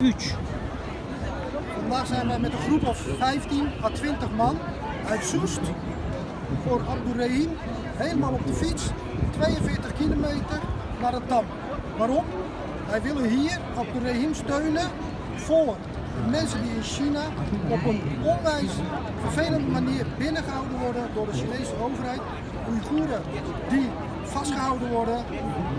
Puig. Vandaag zijn wij met een groep of 15 à 20 man uit Soest voor Abdurrahim, helemaal op de fiets, 42 kilometer naar het Dam. Waarom? Wij willen hier Abdurrahim steunen voor de mensen die in China op een onwijs vervelende manier binnengehouden worden door de Chinese overheid. Oeigoeren die vastgehouden worden,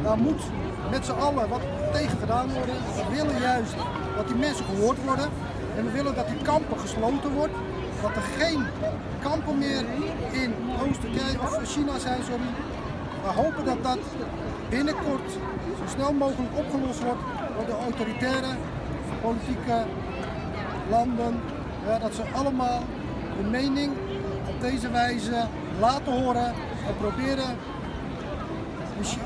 daar moet met z'n allen wat tegen gedaan worden. We willen juist dat die mensen gehoord worden en we willen dat die kampen gesloten worden. Dat er geen kampen meer in Oost-Turkije of China zijn, sorry. We hopen dat dat binnenkort zo snel mogelijk opgelost wordt door de autoritaire politieke landen. Ja, dat ze allemaal hun mening op deze wijze laten horen en proberen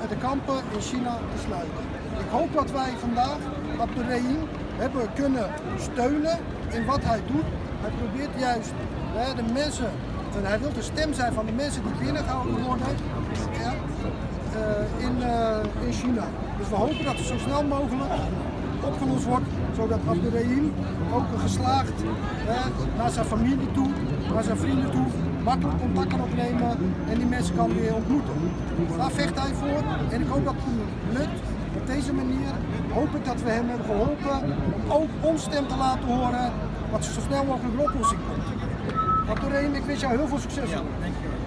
de kampen in China te sluiten. Ik hoop dat wij vandaag Abdurrahim hebben kunnen steunen in wat hij doet. Hij probeert juist de mensen, en hij wil de stem zijn van de mensen die binnengehouden worden in China. Dus we hopen dat het zo snel mogelijk opgelost wordt, zodat Abdurrahim ook geslaagd naar zijn familie toe, naar zijn vrienden toe, makkelijk contact kan opnemen en die mensen kan weer ontmoeten. Daar vecht hij voor en ik hoop dat het lukt. Op deze manier hoop ik dat we hem hebben geholpen om ook ons stem te laten horen, wat zo snel mogelijk een oplossing komt. Abdurrahim, ik wens jou heel veel succes. Ja, dankjewel.